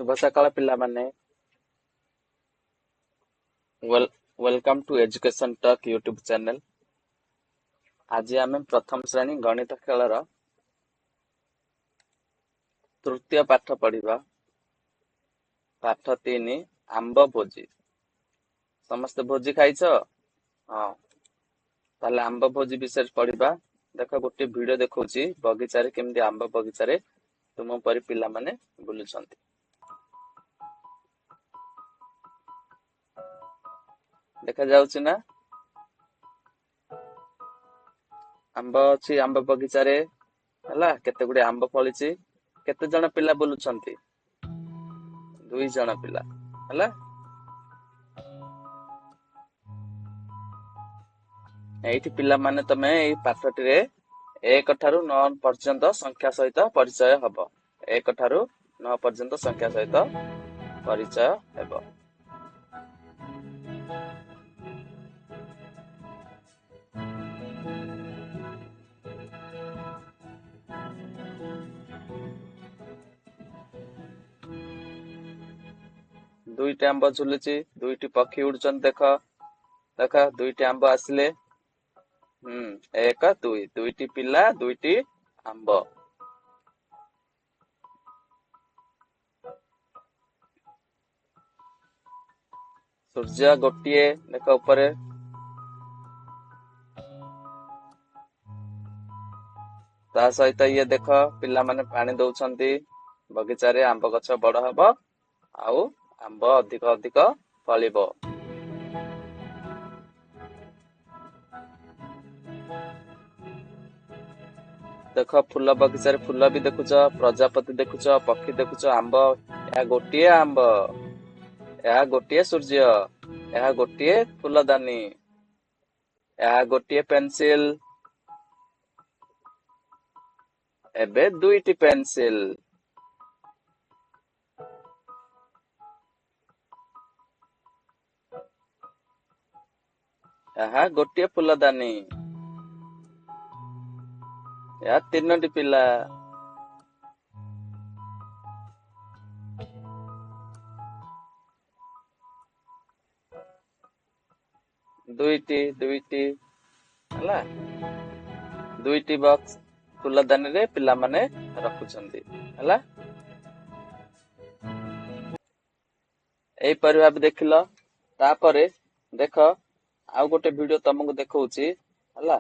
शुभ सकाळ पिलामाने welcome to education talk YouTube channel. आज आम प्रथम श्रेणी गणित खेलर तृतीय पाठ पढ़ा। पाठ 3 आंब भोजी। समस्त भोजी खाइछ? हाँ, ताले आंब भोजी विषय पढ़ा। देख गोटे वीडियो देखौची बगीचा रे केमती आंब बगीचा रे तुम परि पिला माने बुलुछंती। देखा जाउची ना आंब अछि आंब बगीचा रे हला केते गुडे आंब फळिची। केते जण पिला बुलुछंती? 2 जण पिला हला। एठी पिला माने तमे एई पाठटी रे 1 ठारू 9 पर्यंत संख्या सहित परिचय हबो। 1 ठारू 9 पर्यंत संख्या सहित परिचय हेबो। दुईटी आंब झुलुची, दुईटी पक्षी उड़ुचन। देख देख दुईटी आंब आसिले। 1 2 दुईटी पिला दुईटी आंब। सूर्य गोटिए देख ऊपर ता सहित ये देख पिला माने पानी दउछंती। बगीचा रे आंब गछ बड़ हबो आउ आंब अधिक अधिक फलिबो। देख फूल बगीचा रे फूल भी देखुच, प्रजापति देखुच, पक्षी देखुच। आंब या गोटिए आंब, या गोटिए सूर्य, या गोटिए फूलदानी, या गोटिए पेंसिल। एबे दुईटी पेंसिल, या गोटिए फूलदानी, या 3टी पिला। दुईटी दुईटी हला। दुईटी बॉक्स फूलदानी रे पिला माने रखुचंती हला। एई परि भाबे देखिलो। तापरे देख आउ गोटे वीडियो तुमको देखौची हला।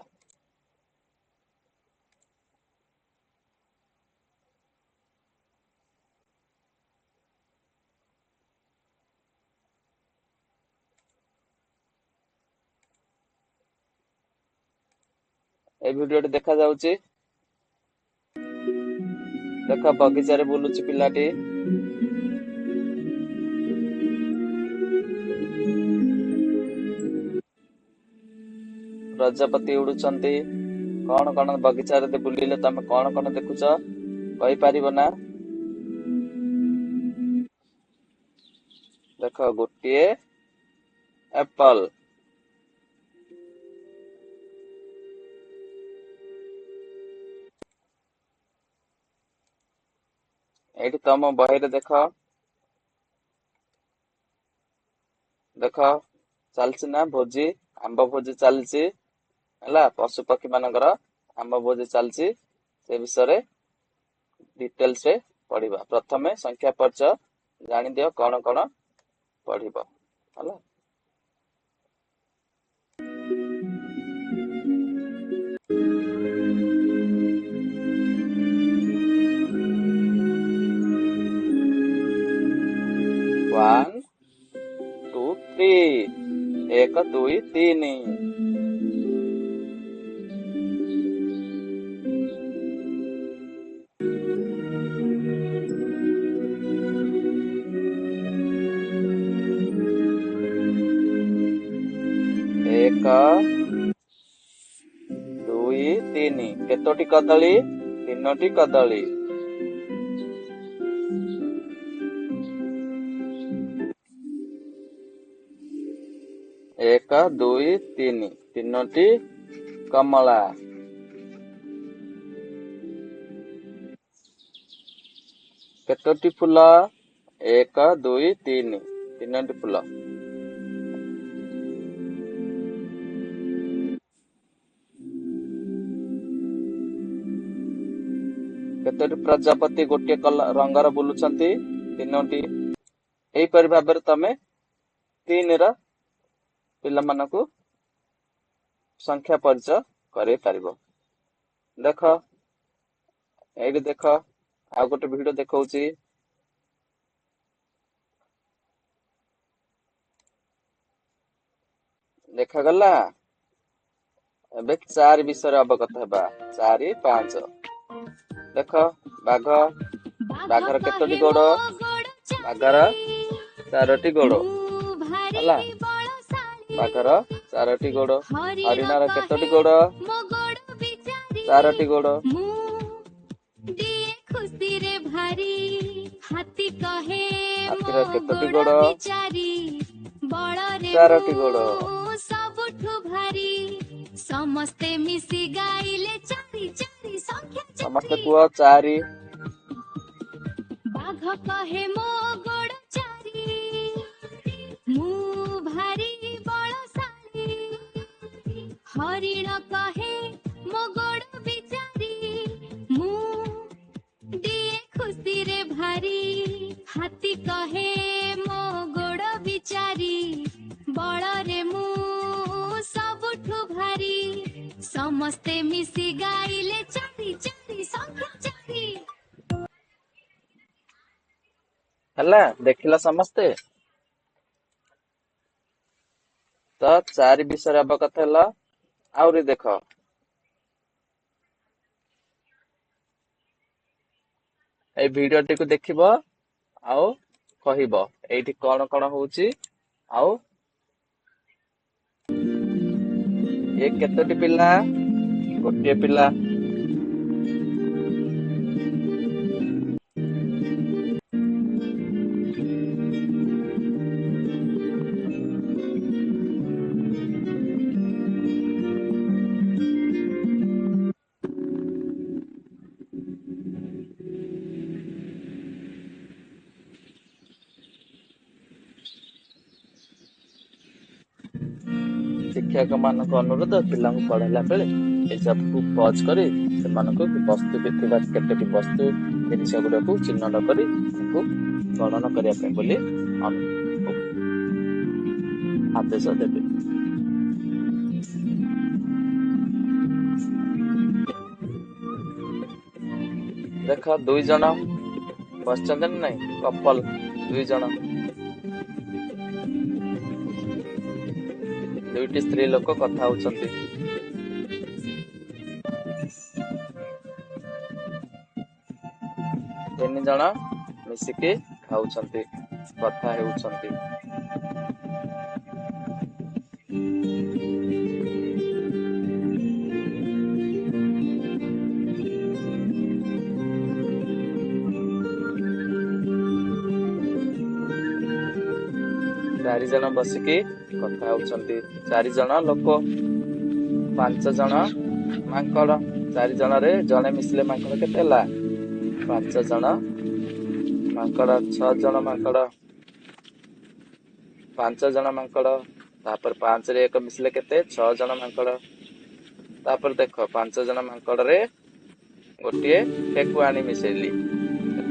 ए वीडियो देखा जाउची। देख बगीचा रे बुलुची पिलाटी। प्रजापति उड़ुचंती। कौन कौन बगीचा रे बुलिले तमे कौन कौन देखुच कहि पारिबो ना? देख गोटिए एप्पल, एठी तम बही रे देख देख चलछि ना भोजी, आंब भोजी चलछि हला। पशु पक्षी मानकर आंब भोजी चलछि। से विषय रे डिटेल्स रे पढ़िबा। प्रथमे संख्या परिचय जानि दियो कौन कौन पढ़िबो हला। 1 2 3 1 2 3 1 2 3 केतोटी कदली? 3टी कदली। 1 2 3 3टी कमला। केतोटी फूल? 1 2 3 ତିନୋଟି ଫୁଲ। କେତୋଟି ପ୍ରଜାପତି ଗୋଟିଏ ରଙ୍ଗର ବୁଲୁଛନ୍ତି? ତିନୋଟି। ଏହିପରି ଭାବରେ ତମେ 3 ର ପିଲାମାନଙ୍କୁ ସଂଖ୍ୟା ପରିଚୟ କରେଇ ପାରିବ। ଦେଖ ଏଇଠି ଦେଖ, ଆଉ ଗୋଟେ ଭିଡିଓ ଦେଖଉଛି। ଦେଖାଗଲା? ଏବେ 4 ବିଷୟରେ ଅବଗତ ହେବା। 4 5 ଦେଖ ବାଘ, ବାଘର କେତୋଟି ଗୋଡ? ବାଘର 4ଟି ଗୋଡ ହେଲା। ବାଘର 4ଟି ଗୋଡ। ହରିଣର କେତୋଟି ଗୋଡ? 4ଟି ଗୋଡ। ହାତୀର କେତୋଟି ଗୋଡ? 4ଟି ଗୋଡ। ସମସ୍ତେ ମିଶି ଗାଇଲେ 4 4 ସଂଖ୍ୟା 4। ସମସ୍ତେ କୁହ 4। ବାଘ କହେ ମୋ ଗୋଡ 4, ମୁଁ ଭାରି ବଳଶାଳୀ। ହରିଣ କହେ ମୋ ଗୋଡ ବିଚାରି, ମୁଁ ଦିଏ ଖୁସିରେ ଭାରି। ହାତୀ କହେ ମୋ ଗୋଡ ବିଚାରି, ବଳରେ ମୁଁ ସବୁଠୁ ଭାରି। ସମସ୍ତେ ମିଶି ଗାଇଲେ 4 4 ସଂଖ୍ୟା 4। ହେଲା, ଦେଖିଲ ସମସ୍ତେ? ତ 4 ବିଷୟରେ ଅବଗତ ହେଲ। ଆହୁରି ଦେଖ, ଏଇ ଭିଡିଓଟିକୁ ଦେଖିବ ଆଉ କହିବ ଏଇଠି କଣ କଣ ହଉଛି, ଆଉ ଏ କେତୋଟି ପିଲା? ଗୋଟିଏ ପିଲା। ଶିକ୍ଷକ ମାନଙ୍କ ଅନୁରୋଧ, ପିଲାଙ୍କୁ ପଢେଇଲା ବେଳେ ଏସବୁକୁ ପଜ କରି ସେମାନଙ୍କୁ ବସ୍ତୁ ଥିବା କେତୋଟି ବସ୍ତୁ ଜିନିଷ ଗୁଡାକୁ ଚିହ୍ନଟ କରି ତାକୁ ଗଣନ କରିବା ପାଇଁ ବୋଲି ଆଦେଶ ଦେବେ। ଦେଖ 2 ଜଣ ବସିଛନ୍ତି ନା ନାଇଁ? କପଲ 2 ଜଣ, 2ଟି ସ୍ତ୍ରୀ ଲୋକ କଥା ହଉଛନ୍ତି। ତିନି ଜଣ ମିଶିକି ଖାଉଛନ୍ତି, କଥା ହେଉଛନ୍ତି। ଚାରି ଜଣ ବସିକି କଥା ହଉଛନ୍ତି। 4 ଜଣ ଲୋକ। 5 ଜଣ ମାଙ୍କଡ। 4 ଜଣରେ ଜଣେ ମିଶିଲେ ମାଙ୍କଡ କେତେ ହେଲା? 5 ଜଣ ମାଙ୍କଡ। 6 ଜଣ ମାଙ୍କଡ। 5 ଜଣ ମାଙ୍କଡ। ତାପରେ 5 ରେ 1 ମିଶିଲେ କେତେ? 6 ଜଣ ମାଙ୍କଡ। ତାପରେ ଦେଖ 5 ଜଣ ମାଙ୍କଡରେ ଗୋଟିଏ ଠେକୁଆଣି ମିଶେଇଲି।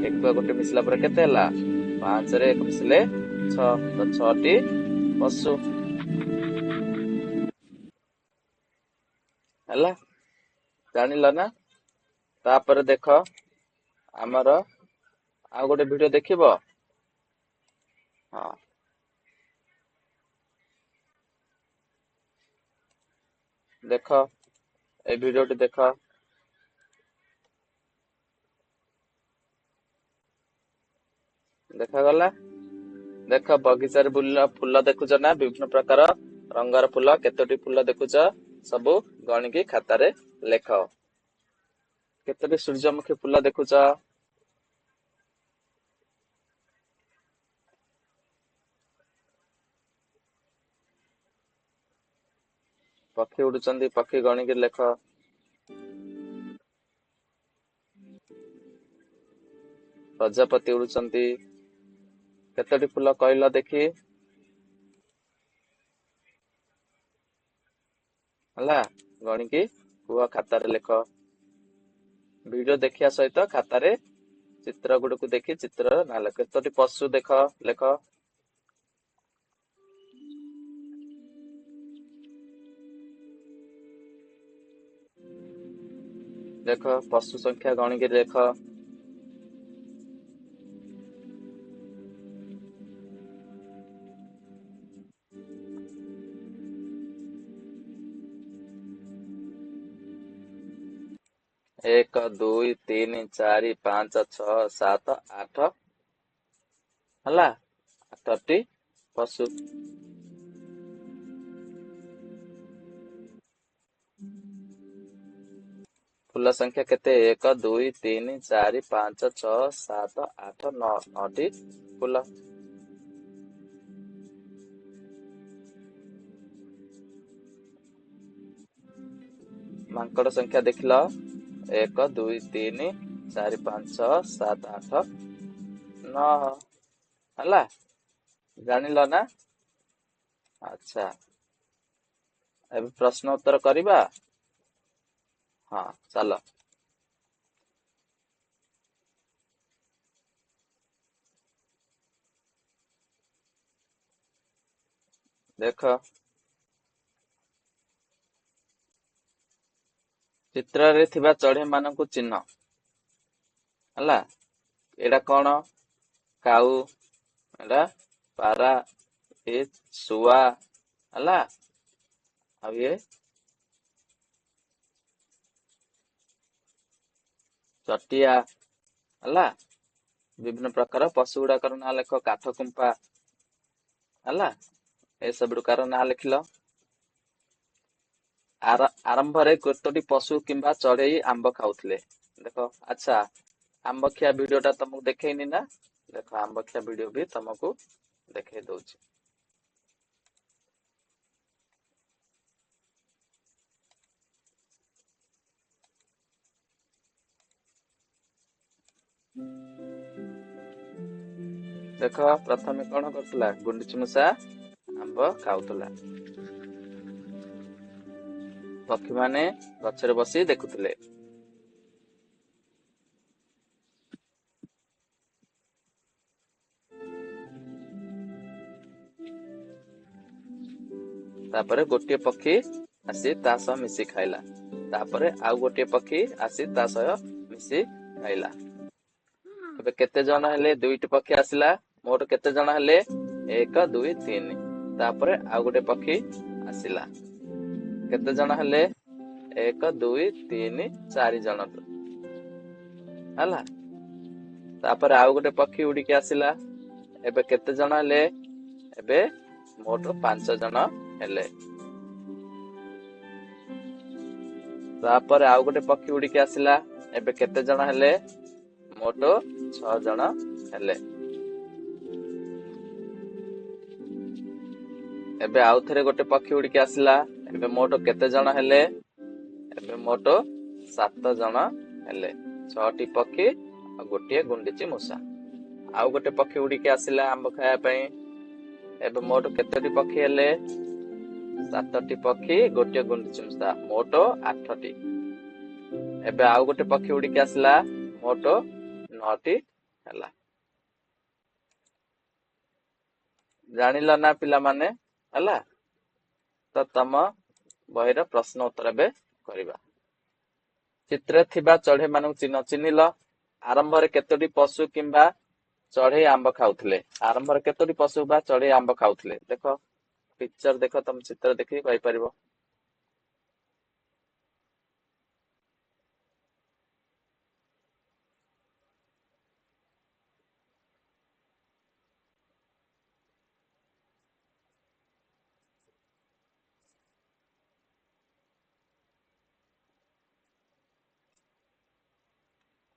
ଠେକୁଆ ଗୋଟେ ମିଶିଲା ପରେ କେତେ ହେଲା? 5 ରେ 1 ମିଶିଲେ 6, ତ 6ଟି ପଶୁ ହେଲା। ଜାଣିଲ ନା? ତାପରେ ଦେଖ, ଆମର ଆଉ ଗୋଟେ ଭିଡିଓ ଦେଖିବ। ହଁ, ଦେଖ এই ଭିଡିଓଟି ଦେଖ। ଦେଖାଗଲା? ଦେଖ ବଗିଚାରେ ବୁଲିଲ, ଫୁଲ ଦେଖୁଛ ନା? ବିଭିନ୍ନ ପ୍ରକାର ରଙ୍ଗର ଫୁଲ। କେତୋଟି ଫୁଲ ଦେଖୁଛ? ସବୁ ଗଣିକି ଖାତାରେ ଲେଖ। କେତୋଟି ସୂର୍ଯ୍ୟମୁଖୀ ଫୁଲ ଦେଖୁଛ? ପକ୍ଷୀ ଉଡୁଛନ୍ତି, ପକ୍ଷୀ ଗଣିକି ଲେଖ। ପ୍ରଜାପତି ଉଡୁଛନ୍ତି। କେତୋଟି ଫୁଲ କହିଲ ଦେଖି? ହେଲା, ଗଣିକି କୁହ, ଖାତାରେ ଲେଖ। ଭିଡିଓ ଦେଖିବା ସହିତ ଖାତାରେ ଚିତ୍ର ଗୁଡିକୁ ଦେଖି ଚିତ୍ରର ନାଁ ଲେଖ। କେତୋଟି ପଶୁ ଲେଖ। ଦେଖ, ପଶୁ ସଂଖ୍ୟା ଗଣିକି ଲେଖ। ଏକ, ଦୁଇ, ତିନି, ଚାରି, ପାଞ୍ଚ, ଛଅ, ସାତ, ଆଠ। ହେଲା, 8ଟି ପଶୁ। ଫୁଲ ସଂଖ୍ୟା କେତେ? 1, 2, 3, 4, 5, 6, 7, 8, 9। 9ଟି ଫୁଲ। ମାଙ୍କଡ ସଂଖ୍ୟା ଦେଖିଲ? 1, 2, 3, 4, 5, 6, 7, 8, 9। ହେଲା, ଜାଣିଲ ନା? ଆଚ୍ଛା, ଏବେ ପ୍ରଶ୍ନ ଉତ୍ତର କରିବା। ହଁ, ଚାଲ। ଦେଖ, ଚିତ୍ରରେ ଥିବା ଚଢେଇ ମାନଙ୍କୁ ଚିହ୍ନ। ହେଲା, ଏଇଟା କଣ? କାଉ, ଏଇଟା ପାରା, ଏ ଶୁଆ। ହେଲା, ଆଉ ଇଏ ଚଟିଆ। ହେଲା, ବିଭିନ୍ନ ପ୍ରକାର ପଶୁ ଗୁଡାକର ନାଁ ଲେଖ। କାଠ କୁମ୍ପା। ହେଲା, ଏସବୁ ଗୁଡିକାର ନାଁ ଲେଖିଲ। ଆରମ୍ଭରେ କେତୋଟି ପଶୁ କିମ୍ବା ଚଢେଇ ଆମ୍ବ ଖାଉଥିଲେ? ଦେଖ, ଆଚ୍ଛା, ଆମ୍ବ ଖିଆ ଭିଡିଓ ଟା ତମକୁ ଦେଖେଇନି ନା? ଦେଖ, ଆମ୍ବ ଖିଆ ଭିଡିଓ ବି ତମକୁ ଦେଖେଇ ଦଉଛି। ଦେଖ, ପ୍ରଥମେ କଣ କରୁଥିଲା? ଗୁଣ୍ଡୁଚି ମୂଷା ଆମ୍ବ ଖାଉଥିଲା। ପକ୍ଷୀମାନେ ଗଛରେ ବସି ଦେଖୁଥିଲେ। ତାପରେ ଗୋଟିଏ ପକ୍ଷୀ ଆସି ତା ସହ ମିଶି ଖାଇଲା। ତାପରେ ଆଉ ଗୋଟିଏ ପକ୍ଷୀ ଆସି ତା ସହ ମିଶି ଖାଇଲା। ଏବେ କେତେ ଜଣ ହେଲେ? 2ଟି ପକ୍ଷୀ ଆସିଲା। ମୋଟ କେତେ ଜଣ ହେଲେ? 1, 2, 3। ତାପରେ ଆଉ ଗୋଟେ ପକ୍ଷୀ ଆସିଲା। କେତେ ଜଣ ହେଲେ? 1, 2, 3, 4 ଜଣ। ହେଲା, ତାପରେ ଆଉ ଗୋଟେ ପକ୍ଷୀ ଉଡିକି ଆସିଲା। ଏବେ କେତେ ଜଣ ହେଲେ? ଏବେ ମୋଟ 5 ଜଣ ହେଲେ। ତାପରେ ଆଉ ଗୋଟେ ପକ୍ଷୀ ଉଡିକି ଆସିଲା। ଏବେ କେତେ ଜଣ ହେଲେ? ମୋଟ 6 ଜଣ ହେଲେ। ଏବେ ଆଉ ଥରେ ଗୋଟେ ପକ୍ଷୀ ଉଡିକି ଆସିଲା। ଏବେ ମୋଟ କେତେ ଜଣ ହେଲେ? ଏବେ ମୋଟ 7 ଜଣ ହେଲେ। 6ଟି ପକ୍ଷୀ ଆଉ ଗୋଟିଏ ଗୁଣ୍ଡୁଚି ମୂଷା। ଆଉ ଗୋଟେ ପକ୍ଷୀ ଉଡିକି ଆସିଲା ଆମ୍ବ ଖାଇବା ପାଇଁ। ଏବେ ମୋଟ କେତୋଟି ପକ୍ଷୀ ହେଲେ? 7ଟି ପକ୍ଷୀ, ଗୋଟିଏ ଗୁଣ୍ଡୁଚି ମୂଷା, ମୋଟ 8ଟି। ଏବେ ଆଉ ଗୋଟେ ପକ୍ଷୀ ଉଡିକି ଆସିଲା। ମୋଟ 9ଟି ହେଲା। ଜାଣିଲ ନା ପିଲାମାନେ? ହେଲା, ତ ତମ ବହିର ପ୍ରଶ୍ନ ଉତ୍ତର ଏବେ କରିବା। ଚିତ୍ରରେ ଥିବା ଚଢେଇ ମାନଙ୍କୁ ଚିହ୍ନ। ଚିହ୍ନିଲ? ଆରମ୍ଭରେ କେତୋଟି ପଶୁ କିମ୍ବା ଚଢେଇ ଆମ୍ବ ଖାଉଥିଲେ? ଆରମ୍ଭରେ କେତୋଟି ପଶୁ ବା ଚଢେଇ ଆମ୍ବ ଖାଉଥିଲେ? ଦେଖ, ପିକ୍ଚର ଦେଖ, ତମ ଚିତ୍ର ଦେଖିକି କହିପାରିବ।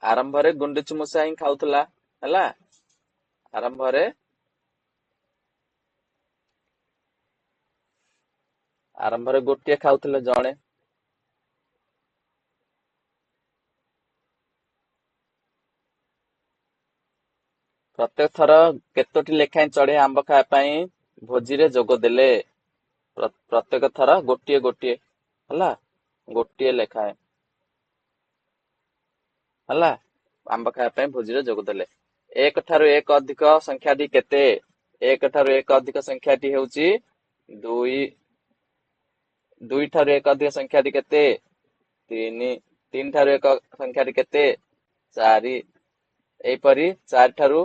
ଆରମ୍ଭରେ ଗୁଣ୍ଡୁଚି ମୂଷା ହିଁ ଖାଉଥିଲା। ହେଲା, ଆରମ୍ଭରେ ଗୋଟିଏ ଖାଉଥିଲେ ଜଣେ। ପ୍ରତ୍ୟେକ ଥର କେତୋଟି ଲେଖାଏଁ ଚଢେଇ ଆମ୍ବ ଖାଇବା ପାଇଁ ଭୋଜିରେ ଯୋଗ ଦେଲେ? ପ୍ରତ୍ୟେକ ଥର ଗୋଟିଏ ଗୋଟିଏ ହେଲା, ଗୋଟିଏ ଲେଖାଏଁ ହେଲା ଆମ୍ବ ଖାଇବା ପାଇଁ ଭୋଜିରେ ଯୋଗ ଦେଲେ। ଏକ ଠାରୁ ଏକ ଅଧିକ ସଂଖ୍ୟାଟି କେତେ? ଏକ ଠାରୁ ଏକ ଅଧିକ ସଂଖ୍ୟାଟି ହେଉଛି ଦୁଇ। ଦୁଇ ଠାରୁ ଏକ ଅଧିକ ସଂଖ୍ୟାଟି କେତେ? ତିନି। ତିନି ଠାରୁ ଏକ ସଂଖ୍ୟାଟି କେତେ? ଚାରି। ଏହିପରି ଚାରି ଠାରୁ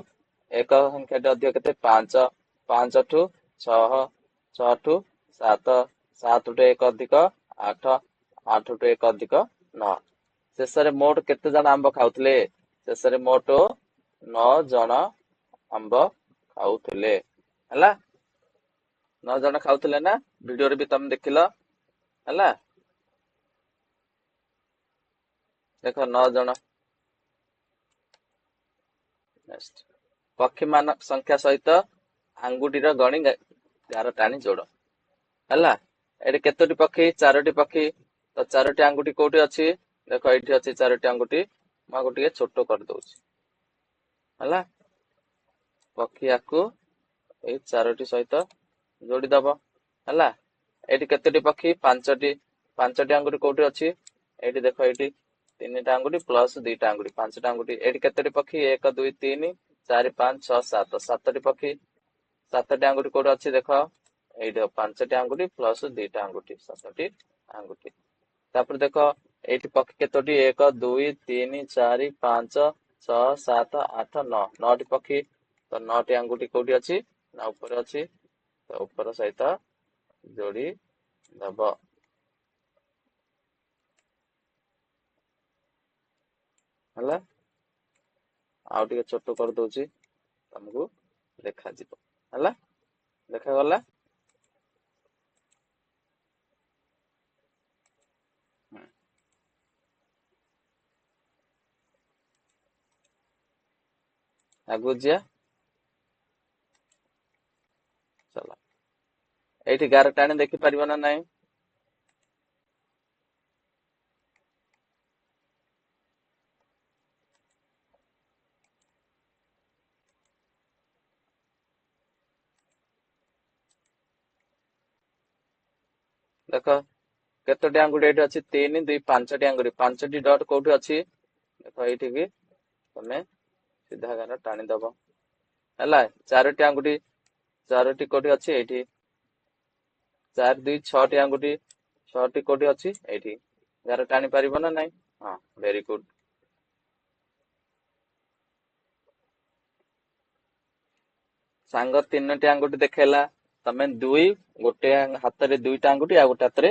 ଏକ ସଂଖ୍ୟାଟି ଅଧିକ କେତେ? ପାଞ୍ଚ। ପାଞ୍ଚ ଠୁ ଛଅ। ଛଅ ଠୁ ସାତ। ସାତ ଠୁ ଏକ ଅଧିକ ଆଠ। ଆଠ ଠୁ ଏକ ଅଧିକ ନଅ। ଶେଷରେ ମୋଟ କେତେ ଜଣ ଆମ୍ବ ଖାଉଥିଲେ? ଶେଷରେ ମୋଟ 9 ଜଣ ଆମ୍ବ ଖାଉଥିଲେ ହେଲା। 9 ଜଣ ଖାଉଥିଲେ ନା? ଭିଡିଓରେ ବି ତମେ ଦେଖିଲ ହେଲା। ଦେଖ 9 ଜଣ। ପକ୍ଷୀ ମାନଙ୍କ ସଂଖ୍ୟା ସହିତ ଆଙ୍ଗୁଠିର ଗଣି ଗାର ଟାଣି ଯୋଡ ହେଲା। ଏଠି କେତୋଟି ପକ୍ଷୀ? 4ଟି ପକ୍ଷୀ। ତ 4ଟି ଆଙ୍ଗୁଠି କୋଉଠି ଅଛି? ଦେଖ ଏଇଠି ଅଛି 4ଟି ଆଙ୍ଗୁଠି। ମୁଁ ଆକୁ ଟିକେ ଛୋଟ କରିଦଉଛି ହେଲା। ପକ୍ଷୀ ଆକୁ ଏଇ 4ଟି ସହିତ ଯୋଡିଦବ ହେଲା। ଏଇଠି କେତୋଟି ପକ୍ଷୀ? 5ଟି। 5ଟି ଆଙ୍ଗୁଠି କୋଉଠି ଅଛି? ଏଇଠି ଦେଖ, ଏଇଠି 3ଟା ଆଙ୍ଗୁଠି ପ୍ଲସ 2ଟା ଆଙ୍ଗୁଠି, 5ଟା ଆଙ୍ଗୁଠି। ଏଇଠି କେତୋଟି ପକ୍ଷୀ? 1 2 3 4 5 6 7। 7ଟି ପକ୍ଷୀ। 7ଟି ଆଙ୍ଗୁଠି କୋଉଠି ଅଛି? ଦେଖ ଏଇଠି 5ଟି ଆଙ୍ଗୁଠି ପ୍ଲସ 2ଟା ଆଙ୍ଗୁଠି, 7ଟି ଆଙ୍ଗୁଠି। ତାପରେ ଦେଖ ଏଇଠି ପକ୍ଷୀ କେତୋଟି? 1 2 3 4 5 6 7 8 9। 9ଟି ପକ୍ଷୀ। ତ 9ଟି ଆଙ୍ଗୁଠି କୋଉଠି ଅଛି? ନା ଉପରେ ଅଛି। ତ ଉପର ସହିତ ଯୋଡି ଦବ ହେଲା। ଆଉ ଟିକେ ଛୋଟ କରିଦଉଛି, ତମକୁ ଦେଖାଯିବ ହେଲା। ଦେଖାଗଲା? ଆଗକୁ ଯିବା। ଚାଲ ଏଇଠି ଗାର ଟାଣି ଦେଖିପାରିବ ନା ନାଇଁ? ଦେଖ କେତୋଟି ଆଙ୍ଗୁଠି ଏଇଠି ଅଛି? 3 2 5ଟି ଆଙ୍ଗୁଠି। 5ଟି ଡଟ୍ କୋଉଠି ଅଛି? ଦେଖ ଏଇଠିକି ତମେ ସିଧା ଗାର ଟାଣିଦବ ହେଲା। 4ଟି ଆଙ୍ଗୁଠି। 4ଟି କୋଉଠି ଅଛି? ଏଇଠି। 4 2 6ଟି ଆଙ୍ଗୁଠି। 6ଟି କୋଉଠି ଅଛି? ଏଇଠି। ଗାର ଟାଣି ପାରିବ ନା ନାଇଁ? ହଁ, ଭେରି ଗୁଡ। ସାଙ୍ଗ 3ଟି ଆଙ୍ଗୁଠି ଦେଖେଇଲା। ତମେ ଗୋଟେ ହାତରେ 2ଟା ଆଙ୍ଗୁଠି ଆଉ ଗୋଟେ ହାତରେ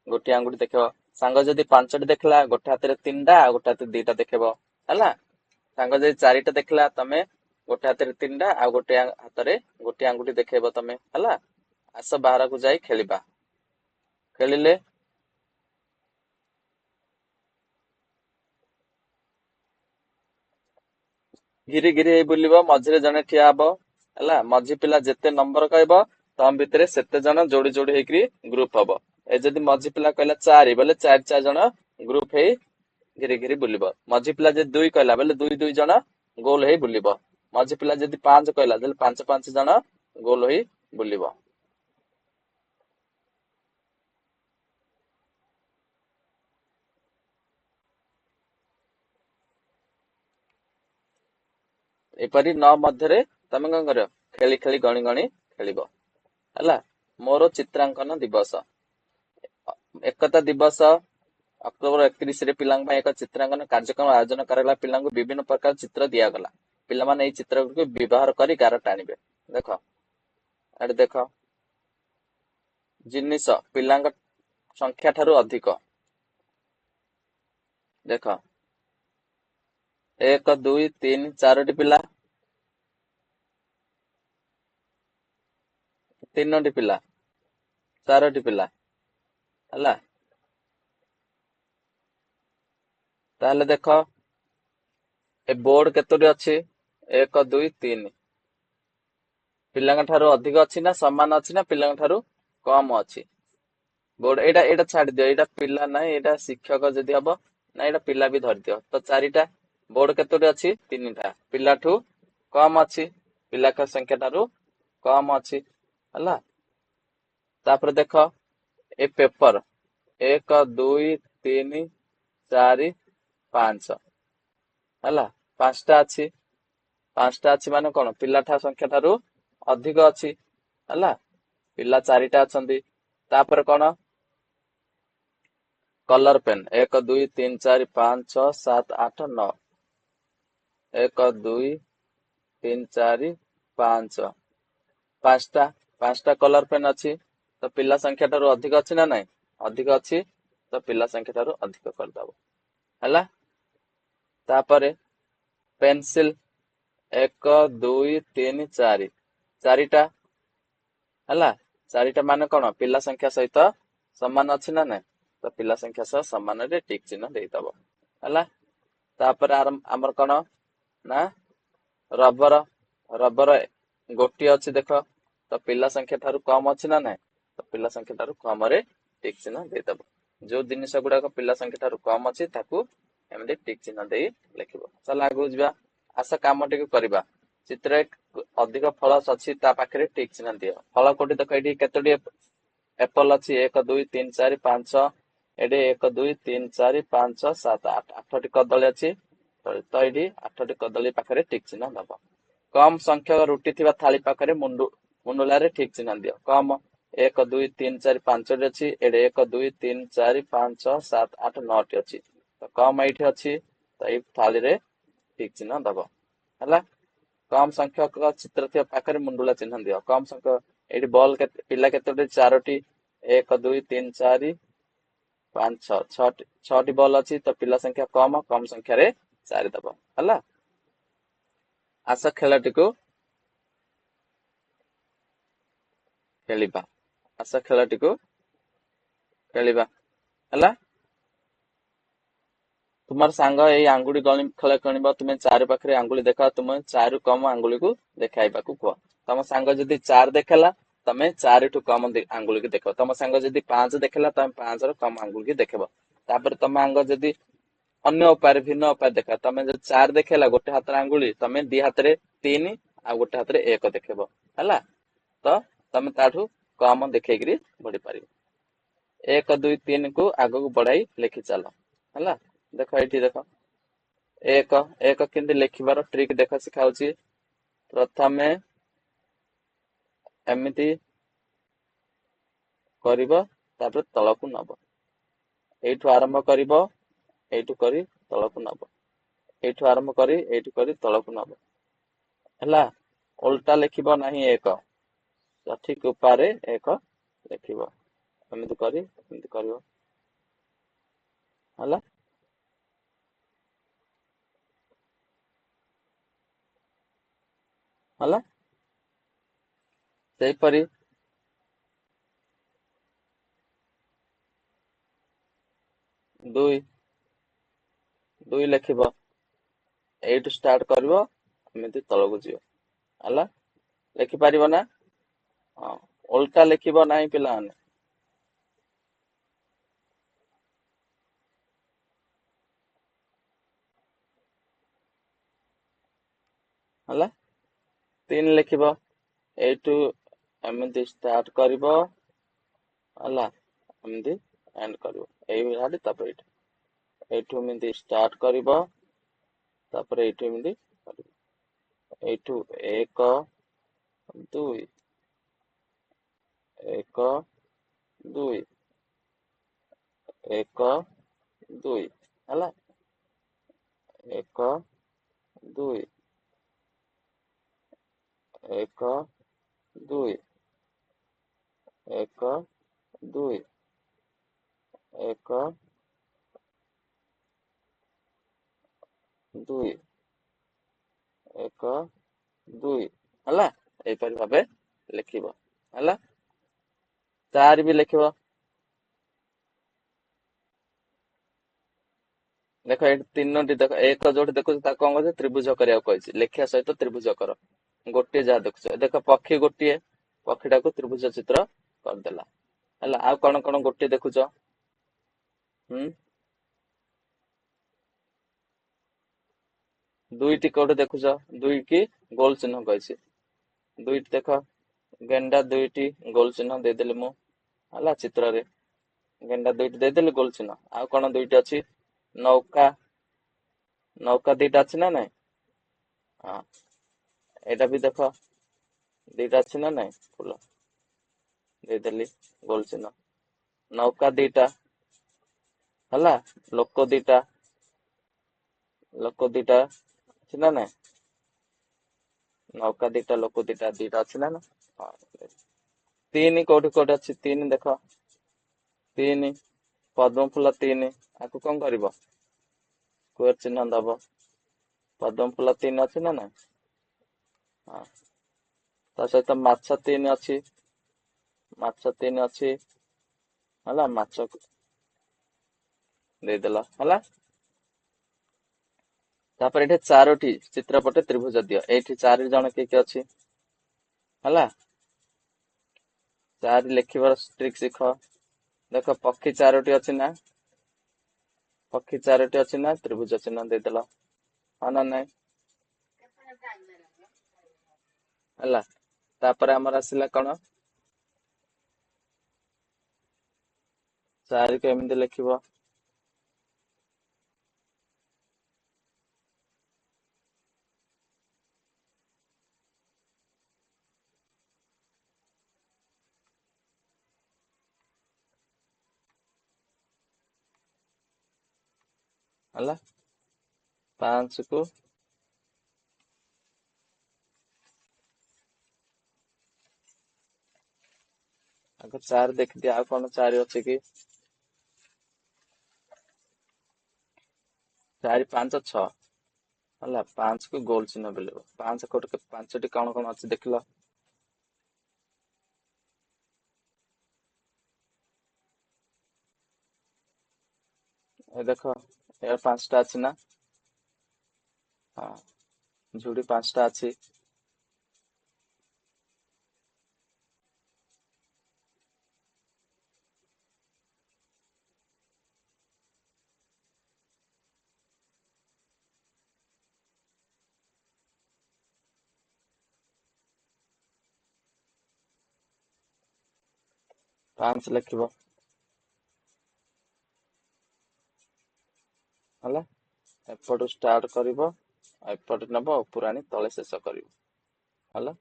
ଗୋଟିଏ ଆଙ୍ଗୁଠି ଦେଖେଇବ। ସାଙ୍ଗ ଯଦି 5ଟି ଦେଖିଲା, ଗୋଟେ ହାତରେ 3ଟା ଆଉ ଗୋଟେ ହାତରେ 2ଟା ଦେଖେଇବ ହେଲା। ସାଙ୍ଗ ଯଦି 4ଟା ଦେଖିଲା, ତମେ ଗୋଟେ ହାତରେ 3ଟା ଆଉ ଗୋଟେ ହାତରେ ଗୋଟିଏ ଆଙ୍ଗୁଠି ଦେଖେଇବ ତମେ ହେଲା। ଆସ ବାହାରକୁ ଯାଇ ଖେଳିବା। ଖେଳିଲେ ଘିରି ଘିରି ହେଇ ବୁଲିବ, ମଝିରେ ଜଣେ ଠିଆ ହବ ହେଲା। ମଝି ପିଲା ଯେତେ ନମ୍ବର କହିବ, ତମ ଭିତରେ ସେତେ ଜଣ ଯୋଡି ଯୋଡି ହେଇକରି ଗ୍ରୁପ ହବ। ଏ ଯଦି ମଝି ପିଲା କହିଲା 4 ବୋଲେ 4 ଜଣ ଗ୍ରୁପ ହେଇ ଘିରି ଘିରି ବୁଲିବ। ମଝି ପିଲା ଯଦି 2 କହିଲା ବୋଲେ 2 ଜଣ ଗୋଲ ହେଇ ବୁଲିବ। ମଝି ପିଲା ଯଦି 5 କହିଲା ତାହେଲେ 5 ଜଣ ଗୋଲ ହେଇ ବୁଲିବ। ଏପରି 9 ମଧ୍ୟରେ ତମେ କଣ କରିବ? ଖେଳି ଖେଳି ଗଣି ଗଣି ଖେଳିବ ହେଲା। ମୋର ଚିତ୍ରାଙ୍କନ ଦିବସ। ଏକତା ଦିବସ ଅକ୍ଟୋବର 31ରେ ପିଲାଙ୍କ ପାଇଁ ଏକ ଚିତ୍ରାଙ୍କନ କାର୍ଯ୍ୟକ୍ରମ ଆୟୋଜନ କରାଗଲା। ପିଲାଙ୍କୁ ବିଭିନ୍ନ ପ୍ରକାର ଚିତ୍ର ଦିଆଗଲା। ପିଲାମାନେ ଏଇ ଚିତ୍ର ଗୁଡ଼ିକୁ ବ୍ୟବହାର କରି ଗାର ଟାଣିବେ। ଦେଖ ଏଠି ଦେଖ, ଜିନିଷ ପିଲାଙ୍କ ସଂଖ୍ୟା ଠାରୁ ଅଧିକ। ଦେଖ 1 2 3 4ଟି ପିଲା, 3ଟି ପିଲା, 4ଟି ପିଲା ହେଲା। ତାହେଲେ ଦେଖ ଏ ବୋର୍ଡ କେତୋଟି ଅଛି? 1 2 3। ପିଲାଙ୍କ ଠାରୁ ଅଧିକ ଅଛି ନା ସମାନ ଅଛି ନା ପିଲାଙ୍କ ଠାରୁ କମ ଅଛି? ବୋର୍ଡ ଏଇଟା ଛାଡି ଦିଅ, ଏଇଟା ପିଲା ନାହିଁ, ଏଇଟା ଶିକ୍ଷକ ଯଦି ହବ ନା ଏଇଟା ପିଲା ବି ଧରିଦିଅ। ତ 4ଟା। ବୋର୍ଡ କେତୋଟି ଅଛି? 3ଟା। ପିଲାଠୁ कम अच्छी पिला संख्या ठारू कम अच्छी है। तापर देख ए पेपर 1 2 3 4 5 है, पांचटा अच्छी माने कौन पिला संख्या ठारू अधिक अच्छी है। पिला 4टा अच्छा तापर कौन कलर पेन 1 2 3 4 5 6 7 8 9 1 2 3 4 5 पांचटा पांचटा कलर पेन अच्छी तो पिला संख्या ठारू अधिक अच्छी ना नहीं अधिक अच्छी तो पिला संख्या ठारू अधिक करदब है। तापरे पेंसिल 1 2 3 4 4टा है। 4टा माने कौन पिला संख्या सहित समान अच्छी ना नहीं तो पिला संख्या सह समान रे टिक चिन्ह देदब है। तापर आमर कौन ना रबर रबर गोटी अच्छी देख तो पिला संख्या ठारू कम अच्छी ना नहीं तो पिला संख्या ठारू कम रे टिक चिन्ह देदब जो जिनिस गुड़ाक पिला संख्या ठारू कम अच्छी ताकू एमती टिक चिन्ह दे लिखिब। चल आगु जा आस काम टी करवा चित्र अधिक फल अच्छी ता पाखे टिक चिन्ह दियो फल कोटी देख ये केतोटी एप्पल अच्छी 1 2 3 4 5 एडे 1 2 3 4 5 7 8 8टी कदली अच्छी तो ये 8टी कदली पाखे टिक चिन्ह दब। कम संख्यक रुटी थिबा थाली पाखे मुंडुला ठीक चिन्ह दियो कम 1 2 3 4 5टी अच्छी एडे 1 2 3 4 5 7 8 9टी अच्छी तो कम ये अच्छी तो ये थाली रे ठीक चिन्ह दब है। कम संख्यक चित्र थिबा पाखे मुंडुला चिन्ह दियो कम संख्यक ये बॉल पिला केतोटी 4टी 1 2 3 4 5 6 6टी बॉल अच्छी तो पिला संख्या कम कम संख्या रे 4 दब है। आस खेलटी को खेलिबा आस खेलटी को खेलिबा है। तुमार सांग ये आंगुड़ी खेल खेल तुम्हें 4 पाखे आंगुली देखा तुम्हें 4 कम आंगुली को देखाइबा को कह तुम सांग जदि 4 देखेला तमें 4 ठू कम आंगुली की देख तुम सांग जदि 5 देखेला तमें 5 रो कम आंगुली की देखब तापर तुम आंग जदि अन्य उपाय भिन्न उपाय देखा तमें जब 4 देखेला गोटे हाथ आंगुली तमें 2 हाथ 3 आ गोटे हाथ 1 देखब है तो तमें ताठू कम देखी बढ़ी पार 1 2 3 को आग को बढ़ाई लिखि चल है। देख ये देख एक एक केमती लिखिबार ट्रिक देख सिखाऊची प्रथमे एमती करिबो तापर तलकू नब एठू आरंभ करिबो एठू करी तलकू नब एठू आरंभ करी एठू करी तलकू नब है। उल्टा लिखिबो नहीं एक सठिक उपाय एक लिखिबो एमती करी एमती करिबो है। है सेपरी 2 2 लिखिबो एठू स्टार्ट करिबो एमती तलकू जियो है लिखि पारिबो ना हाँ उल्टा लिखिबो नहीं पिला है 3 लिखिबो एठू एमती स्टार्ट करिबो है एमती एंड करिबो एई भाडी तापर एठू एमती स्टार्ट करिबो तापर एठू एमती करिबो एठू 1 2 1 2 1 2 है 1 2 1 2 1 2 1 2 1 2 है यहीपरि भाव लिखिब है। 4 भी लिखिब देख ये 3टी देख एक जोटी देखुच कौन कर त्रिभुज करने लिखा सहित त्रिभुज कर गोटे जहाँ देखुच देख पक्षी गोटे पक्षीटा को त्रिभुज चित्र करदेला है। आ कौन कौन गोटे देखुच ଦୁଇଟି କୋଉଠି ଦେଖୁଛ? ଦୁଇଟି ଗୋଲ ଚିହ୍ନ କହିଛି। ଦୁଇଟି ଦେଖ, ଗେଣ୍ଡା ଦୁଇଟି ଗୋଲ ଚିହ୍ନ ଦେଇଦେଲି ମୁଁ, ହେଲା ଚିତ୍ରରେ। ଗେଣ୍ଡା ଦୁଇଟି ଦେଇଦେଲି ଗୋଲ ଚିହ୍ନ। ଆଉ କଣ ଦୁଇଟି ଅଛି? ନୌକା, ନୌକା ଦିଟା ଅଛି ନା ନାଇଁ? ହଁ, ଏଇଟା ବି ଦେଖ, ଦିଟା ଅଛି ନା ନାଇଁ? ଫୁଲ ଦେଇଦେଲି ଗୋଲ ଚିହ୍ନ। ନୌକା ଦିଟା, ହେଲା। ଲୋକ ଦିଟା, ଲୋକ ଦିଟା ଅଛି ନା ନାଇଁ? ନୌକା ଦିଟା, ଲୋକ ଦିଟା, ଦିଟା ଅଛି ନା? ହଁ। ତିନି କୋଉଠି କୋଉଠି ଅଛି? ତିନି ଦେଖ, ତିନି, ପଦ୍ମ ଫୁଲ ତିନି। ଆକୁ କଣ କରିବ? ସ୍କୋୟାର ଚିହ୍ନ ଦବ। ପଦ୍ମ ଫୁଲ ତିନି ଅଛି ନା ନାଇଁ? ହଁ। ତା ସହିତ ମାଛ ତିନି ଅଛି, ମାଛ ତିନି ଅଛି, ହେଲା। ମାଛକୁ ଦେଇଦେଲ, ହେଲା। ତାପରେ ଏଠି ଚାରୋଟି ଚିତ୍ରପଟେ ତ୍ରିଭୁଜ ଦିଅ। ଏଇଠି 4 ଜଣ କିଏ କିଏ ଅଛି, ହେଲା। 4 ଲେଖିବାର ଟ୍ରିକ୍ ଶିଖ। ଦେଖ, ପକ୍ଷୀ 4ଟି ଅଛି ନା? ପକ୍ଷୀ 4ଟି ଅଛି ନା? ତ୍ରିଭୁଜ ଚିହ୍ନ ଦେଇଦେଲ, ହଁ ନା ନାଇଁ? ହେଲା। ତାପରେ ଆମର ଆସିଲା କଣ? 4 କୁ ଏମିତି ଲେଖିବ, ହେଲା। 5 କୁ ଆଗ 4 ଦେଖିଦିଅ, ଆଉ କଣ 4 ଅଛି କି? 4, 5, 6, ହେଲା। 5 କୁ ଗୋଲ ଚିହ୍ନ ବୁଲେଇବ। 5 କୋଉଠି, 5ଟି କଣ କଣ ଅଛି ଦେଖିଲ? ଏ ଦେଖ, ଏ 5ଟା ଅଛି ନା? ହଁ, ଝୁଡି 5ଟା ଅଛି। ପାଞ୍ଚ ଲେଖିବ, ହେଲା। ଏପଟୁ ଷ୍ଟାର୍ଟ କରିବ, ଏପଟେ ନେବ, ଉପରୁ ଆଣି ତଳେ ଶେଷ କରିବ, ହେଲା।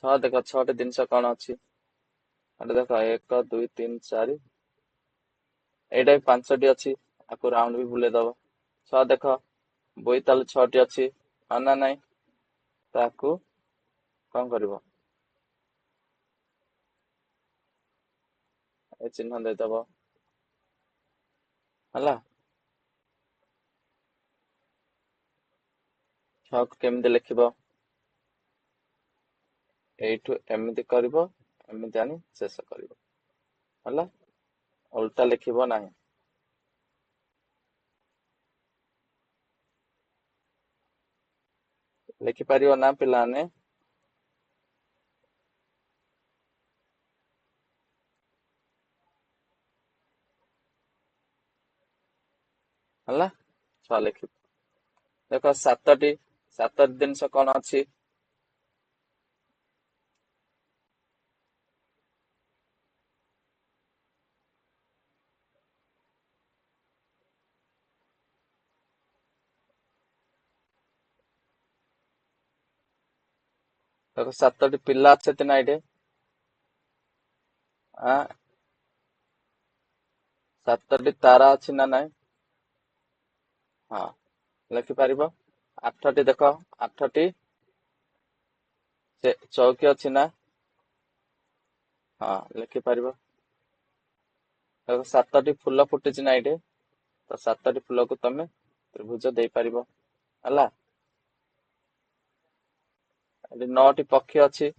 6 ଦେଖ, 6ଟି ଜିନିଷ କଣ ଅଛି? ଏଠି ଦେଖ, 1, 2, 3, 4, ଏଇଟା ବି 5ଟି ଅଛି। ଆକୁ ରାଉଣ୍ଡ ବି ବୁଲେଇ ଦବ। 6 ଦେଖ, ବୋଇତାଳୁ 6ଟି ଅଛି, ହଁ ନା ନାଇଁ? ତାକୁ କଣ କରିବ? ଏ ଚିହ୍ନ ଦେଇଦବ, ହେଲା। 6 କୁ କେମିତି ଲେଖିବ? ଏଇଠୁ ଏମିତି କରିବ, ଏମିତି ଆଣି ଶେଷ କରିବ, ହେଲା। ଓଲଟା ଲେଖିବ ନାହିଁ। ଲେଖିପାରିବ ନା ପିଲାମାନେ? ହେଲା। 6 ଲେଖିବ। ଦେଖ, 7ଟି ଜିନିଷ କଣ ଅଛି? ଦେଖ, 7ଟି ପିଲା ଅଛନ୍ତି ନା ଏଇଠି? ଆଁ 7ଟି ତାରା ଅଛି ନା ନାଇଁ? ହଁ, ଲେଖିପାରିବ। 8ଟି ଦେଖ, 8ଟି ସେ ଚୌକି ଅଛି ନା? ହଁ, ଲେଖିପାରିବ। ଦେଖ, 7ଟି ଫୁଲ ଫୁଟିଛି ନା ଏଇଠି? ତ 7ଟି ଫୁଲକୁ ତମେ ତ୍ରିଭୁଜ ଦେଇପାରିବ, ହେଲା। ଏଠି 9ଟି ପକ୍ଷୀ ଅଛି,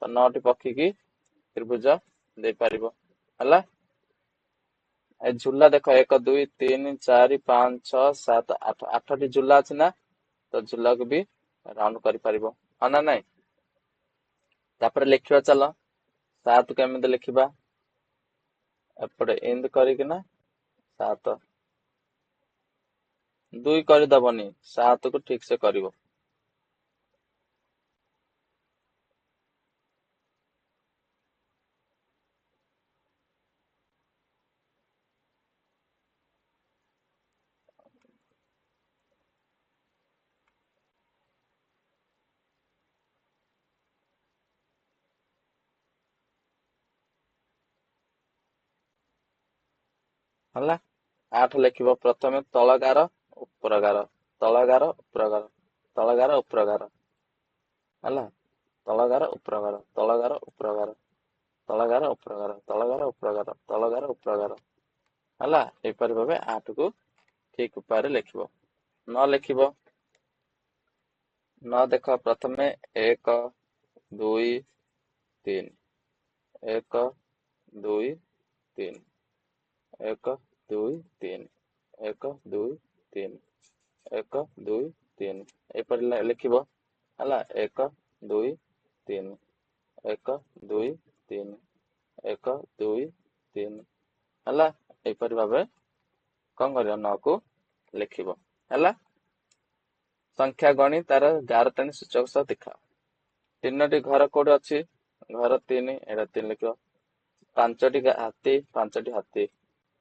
ତ 9ଟି ପକ୍ଷୀ କି ତ୍ରିଭୁଜ ଦେଇପାରିବ, ହେଲା। ଏ ଝୁଲା ଦେଖ 1 2 3 4 5 6 7 8 8ଟି ଝୁଲା ଅଛି ନା, ତ ଝୁଲାକୁ ବି ରାଉଣ୍ଡ କରିପାରିବ ହଁ ନା ନାଇଁ। ତାପରେ ଲେଖିବା ଚାଲ, 7 କେମିତି ଲେଖିବା, ଏପଟେ ଏମିତି କରିକିନା 7 2 କରିଦବନି, 7 କୁ ଠିକ ସେ କରିବ। ହେଲା, 8 ଲେଖିବ, ପ୍ରଥମେ ତଳ ଗାର ଉପର ଗାର, ତଳ ଗାର ଉପର ଗାର, ତଳ ଗାର ଉପର ଗାର, ହେଲା, ତଳ ଗାର ଉପର ଗାର, ତଳ ଗାର ଉପର ଗାର, ତଳ ଗାର ଉପର ଗାର, ତଳ ଗାର ଉପର ଗାର, ତଳ ଗାର ଉପର ଗାର, ହେଲା। ଏପରି ଭାବେ 8 କୁ ଠିକ ଉପାୟରେ ଲେଖିବ। ନ ଲେଖିବ, ନ ଦେଖ, ପ୍ରଥମେ 1 2 3, 1 2 3, 1 2 3, 1 2 3, 1 2 3, ଏପରି ଲେଖିବ, ହେଲା। 1 2 3, 1 2 3, 1 2 3, ହେଲା। ଏପରି ଭାବେ କଣ କରିବ, 9 କୁ ଲେଖିବ, ହେଲା। ସଂଖ୍ୟା ଗଣି ତାର ଗାର ଟାଣି ସୂଚକ ସହ ଦେଖାଅ। 3ଟି ଘର କୋଉଠି ଅଛି, ଘର 3, ଏଇଟା 3 ଲେଖିବ। 5ଟି ହାତୀ, 5ଟି ହାତୀ।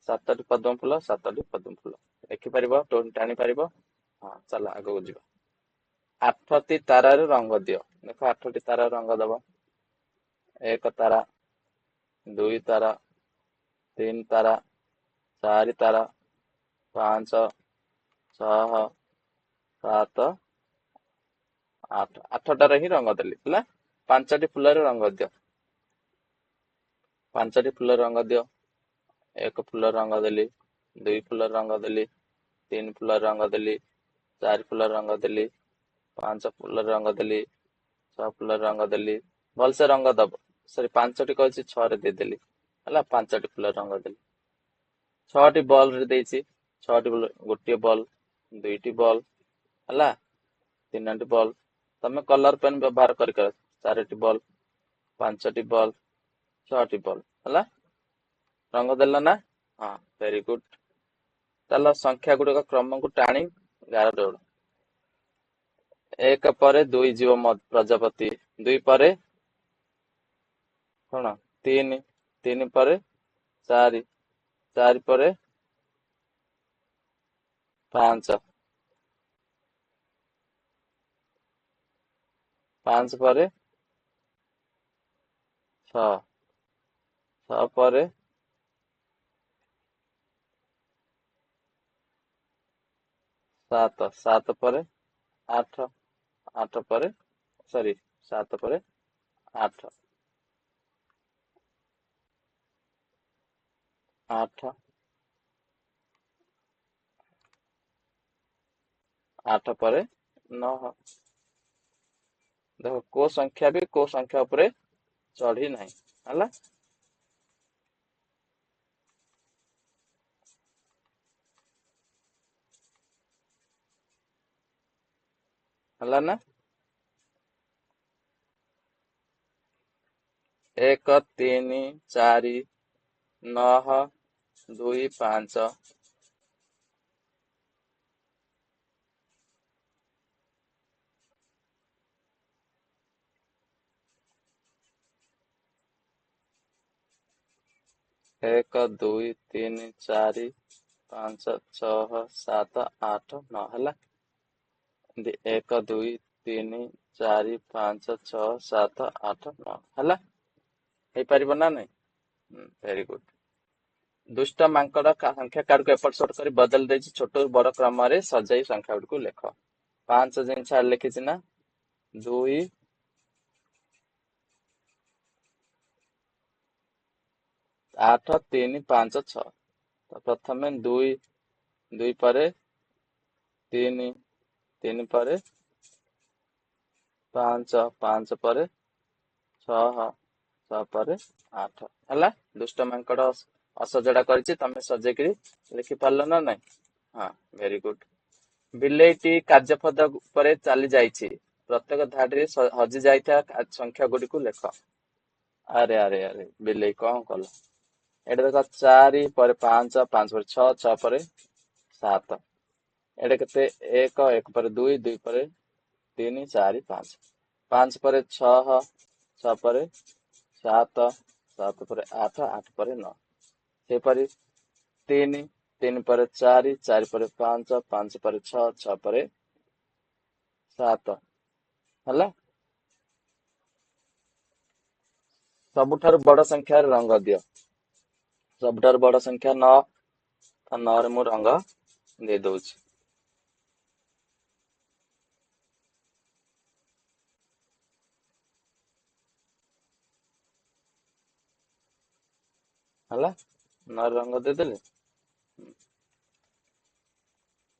7ଟି ପଦ୍ମ ଫୁଲ, 7ଟି ପଦ୍ମ ଫୁଲ। ଲେଖିପାରିବ, ଟାଣି ପାରିବ। ହଁ, ଚାଲ ଆଗକୁ ଯିବା। 8ଟି ତାରାରେ ରଙ୍ଗ ଦିଅ। ଦେଖ 8ଟି ତାରାରେ ରଙ୍ଗ ଦବ। 1 ତାରା, 2 ତାରା, 3 ତାରା, 4 ତାରା, 5 6 7 8, 8ଟାରେ ହିଁ ରଙ୍ଗ ଦେଲି, ହେଲା। 5ଟି ଫୁଲରେ ରଙ୍ଗ ଦିଅ। 5ଟି ଫୁଲରେ ରଙ୍ଗ ଦିଅ। 1 ଫୁଲର ରଙ୍ଗ ଦେଲି, 2 ଫୁଲର ରଙ୍ଗ ଦେଲି, 3 ଫୁଲର ରଙ୍ଗ ଦେଲି, 4 ଫୁଲର ରଙ୍ଗ ଦେଲି, 5 ଫୁଲର ରଙ୍ଗ ଦେଲି, 6 ଫୁଲର ରଙ୍ଗ ଦେଲି। ଭଲସେ ରଙ୍ଗ ଦବ। ସରି, 5ଟି କହିଛି, 6ରେ ଦେଇଦେଲି, ହେଲା। 5ଟି ଫୁଲର ରଙ୍ଗ ଦେଲି। 6ଟି ବଲରେ ଦେଇଛି, 6ଟି ବଲ, ଗୋଟିଏ ବଲ, 2ଟି ବଲ, ହେଲା, 3ଟି ବଲ। ତମେ କଲର ପେନ୍ ବ୍ୟବହାର କରିପାର। 4ଟି ବଲ, 5ଟି ବଲ, 6ଟି ବଲ, ହେଲା। ରଙ୍ଗ ଦେଲ ନା? ହଁ, ଭେରି ଗୁଡ। ଚାଲ ସଂଖ୍ୟା ଗୁଡିକ କ୍ରମକୁ ଟାଣି ଗାର ଯୋଡ଼। 1 ପରେ 2 ଯିବ ପ୍ରଜାପତି, 2 ପରେ କଣ 3, 3 ପରେ 4, 4 ପରେ 5, 5 ପରେ 6, 6 ପରେ 7, 7 ପରେ 8, 8 ପରେ, ସରି, 7 ପରେ 8, 8, 8 ପରେ 9। ଦେଖ, କୋଉ ସଂଖ୍ୟା ବି କୋଉ ସଂଖ୍ୟା ଉପରେ ଚଢି ନାହିଁ, ହେଲା। ହେଲା ନା? 1 3 4 9 2 5, 1 2 3 4 5 6 7 8 9, ହେଲା। 1 2 3 4 5 6 7 8 9, ହେଲା। ହେଇପାରିବ ନା ନାଇଁ? Very good. ଦୁଷ୍ଟ ମାଙ୍କଡ ସଂଖ୍ୟା କାର୍ଡକୁ ଏପଟ ସେପଟ କରି ବଦଳି ଦେଇଛି। ଛୋଟରୁ ବଡ କ୍ରମରେ ସଜାଇ ସଂଖ୍ୟା ଗୁଡିକୁ ଲେଖ। 5 ଯେମିତି ଛାଡି ଲେଖିଛି ନା, 2 8 3 5 6। ତ ପ୍ରଥମେ 2, 2 ପରେ 3, 3 ପରେ 5, 5 ପରେ 6, 6 ପରେ 8, ହେଲା। ଦୁଷ୍ଟ ମାଙ୍କଡ असजड़ा करिछि तमे सजेकरी लिखि पारलो ना नहीं। हाँ वेरी गुड। बिलेईटी कार्यपद पर चली जाइछि प्रत्येक धाड़ी हजि जाइथा संख्या गुडी को लेख। अरे अरे अरे बिलेई कौन कल एटा देख 4 पर 5 5 पर 6 6 पर 7 एटा केते 1 1 पर 2 2 पर 3 4 5 5 पर 6 6 पर 7 7 पर 8 8 पर 9 ସେପରି 3 3 पर 4 4 पर 5 5 पर 6 6 पर 7 ହେଲା। ସବୁଠାରୁ ବଡ ସଂଖ୍ୟାର ରଙ୍ଗ ଦିଅ। ସବୁଠାରୁ ବଡ ସଂଖ୍ୟା 9 ତ 9 ରେ ମୁଁ ରଙ୍ଗ ଦେଇ ଦଉଛି। ହେଲା 9 ରେ ରଙ୍ଗ ଦେଇଦେଲେ।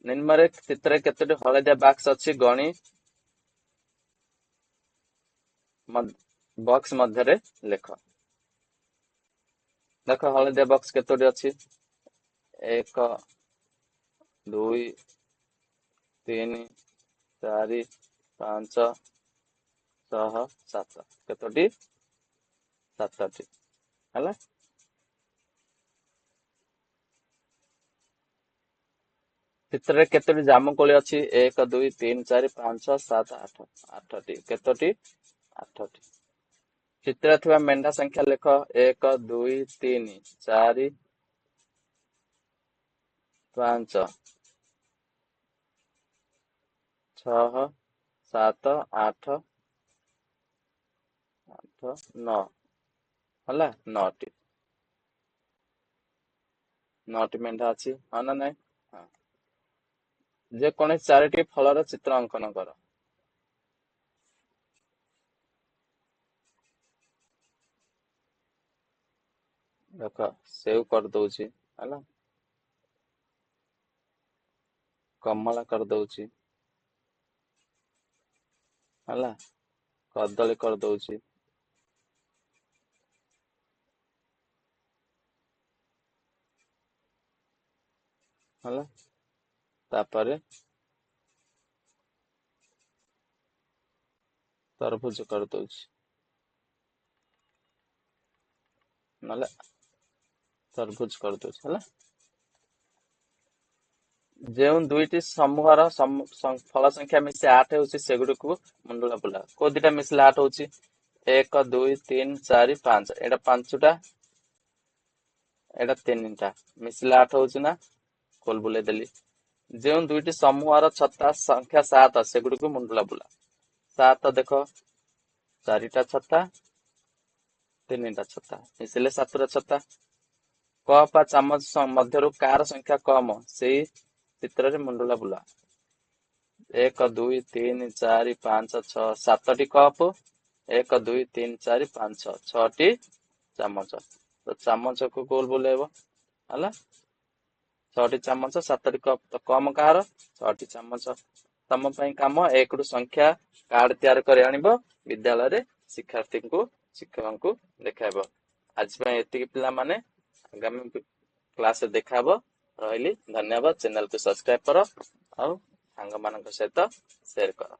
ନିମ୍ନରେ ଚିତ୍ରରେ କେତୋଟି ହଳଦିଆ ବାକ୍ସ ଅଛି ଗଣି ବକ୍ସ ମଧ୍ୟରେ ଲେଖ। ଦେଖ ହଳଦିଆ ବକ୍ସ କେତୋଟି ଅଛି 1 2 3 4 5 6 7 କେତୋଟି 7ଟି ହେଲା। ଚିତ୍ରରେ କେତୋଟି ଜାମୁକୋଳି ଅଛି 1 2 3 4 5 7 8 8ଟି କେତୋଟି 8ଟି। ଚିତ୍ରରେ ଥିବା ମେଣ୍ଢା ସଂଖ୍ୟା ଲେଖ 1 2 3 4 5 6 7 8 8 9 ହେଲା 9ଟି 9ଟି ମେଣ୍ଢା ଅଛି ହଁ ନା ନାଇଁ। ହଁ ଯେକୌଣସି 4ଟି ଫଳର ଚିତ୍ର ଅଙ୍କନ କର। ଦେଖ ସେଉ କରିଦଉଛି ହେଲା କମଳା କରିଦଉଛି ହେଲା କଦଳୀ କରିଦଉଛି ହେଲା ତାପରେ ତରଭୁଜ କରିଦଉଛି ନହେଲେ ତରଭୁଜ କରିଦଉଛି ହେଲା। ଯେଉଁ ଦୁଇଟି ସମୂହର ଫଳ ସଂଖ୍ୟା ମିଶି 8 ହେଉଛି ସେଗୁଡିକୁ ମୁଣ୍ଡୁଳା ବୁଲା। କୋଉ ଦିଟା ମିଶିଲେ 8 ହଉଛି 1 2 3 4 5 ଏଇଟା 5ଟା ଏଇଟା 3ଟା ମିଶିଲେ 8 ହଉଛି ନା କୋଲ ବୁଲେଇ ଦେଲି। ଯେଉଁ ଦୁଇଟି ସମୂହର ଛତା ସଂଖ୍ୟା 7 ସେଗୁଡିକୁ ମୁଣ୍ଡୁଳା ବୁଲା। 7 ଦେଖ 4ଟା ଛତା 3ଟା ଛତା ମିଶିଲେ 7ଟା ଛତା। କପ୍ ବା ଚାମଚ ମଧ୍ୟରୁ କାର ସଂଖ୍ୟା କମ ସେଇ ଚିତ୍ରରେ ମୁଣ୍ଡୁଳା ବୁଲା। 1 2 3 4 5 6 7ଟି କପ୍ 1 2 3 4 5 6ଟି ଚାମଚ ତ ଚାମଚକୁ ଗୋଲ ବୁଲେଇବ ହେଲା 6ଟି ଚାମଚ 7ଟି କପ୍ ତ କମ କାହାର 6ଟି ଚାମଚ। ତମ ପାଇଁ କାମ 1 ରୁ ସଂଖ୍ୟା କାର୍ଡ ତିଆରି କରି ଆଣିବ ବିଦ୍ୟାଳୟରେ ଶିକ୍ଷାର୍ଥୀଙ୍କୁ ଶିକ୍ଷକଙ୍କୁ ଦେଖାଇବ। ଆଜି ପାଇଁ ଏତିକି ପିଲାମାନେ ଆଗାମୀ କ୍ଲାସରେ ଦେଖାହବ। ରହିଲି ଧନ୍ୟବାଦ। ଚ୍ୟାନେଲକୁ ସବସ୍କ୍ରାଇବ କର ଆଉ ସାଙ୍ଗମାନଙ୍କ ସହିତ ସେୟାର କର।